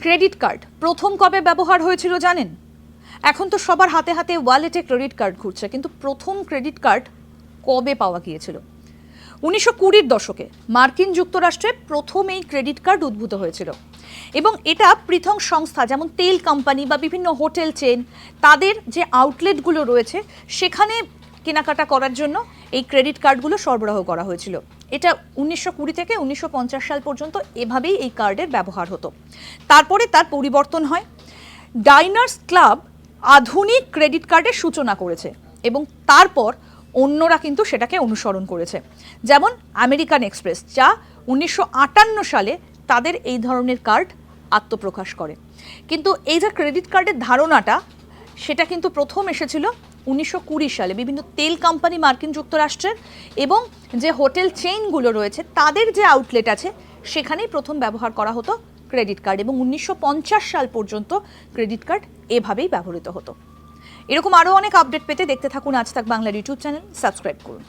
Credit card প্রথম কবে ব্যবহার হয়েছিল জানেন? এখন তো সবার হাতে হাতে ওয়ালেটে ক্রেডিট কার্ড ঘুরছে, কিন্তু প্রথম ক্রেডিট কার্ড কবে পাওয়া গিয়েছিল? 1920-র দশকে মার্কিন যুক্তরাষ্ট্রে প্রথম এই ক্রেডিট কার্ড উদ্ভূত হয়েছিল এবং এটা পৃথক সংস্থা যেমন তেল কোম্পানি বা বিভিন্ন হোটেল চেন তাদের যে আউটলেটগুলো রয়েছে সেখানে কেনাকাটা করার জন্য এই ক্রেডিট কার্ডগুলো সরবরাহ করা হয়েছিল। এটা 1920 থেকে 1950 সাল পর্যন্ত এভাবেই এই কার্ডের ব্যবহার হতো। তারপরে তার পরিবর্তন হয়। ডাইনার্স ক্লাব আধুনিক ক্রেডিট কার্ডের সূচনা করেছে এবং তারপর অন্যরা কিন্তু সেটাকে অনুসরণ করেছে, যেমন আমেরিকান এক্সপ্রেস, যা 1958 সালে তাদের এই ধরনের কার্ড আত্মপ্রকাশ করে। কিন্তু এই যে ক্রেডিট কার্ডের ধারণাটা, সেটা কিন্তু প্রথম এসেছিল 1920 সালে বিভিন্ন তেল কোম্পানি মার্কিন যুক্তরাষ্ট্রের এবং যে হোটেল চেইনগুলো রয়েছে তাদের যে আউটলেট আছে সেখানেই প্রথম ব্যবহার করা হতো ক্রেডিট কার্ড, এবং 1950 সাল পর্যন্ত ক্রেডিট কার্ড এভাবেই ব্যবহৃত হতো। এরকম আরও অনেক আপডেট পেতে দেখতে থাকুন আজ তাক বাংলার ইউটিউব চ্যানেল, সাবস্ক্রাইব করুন।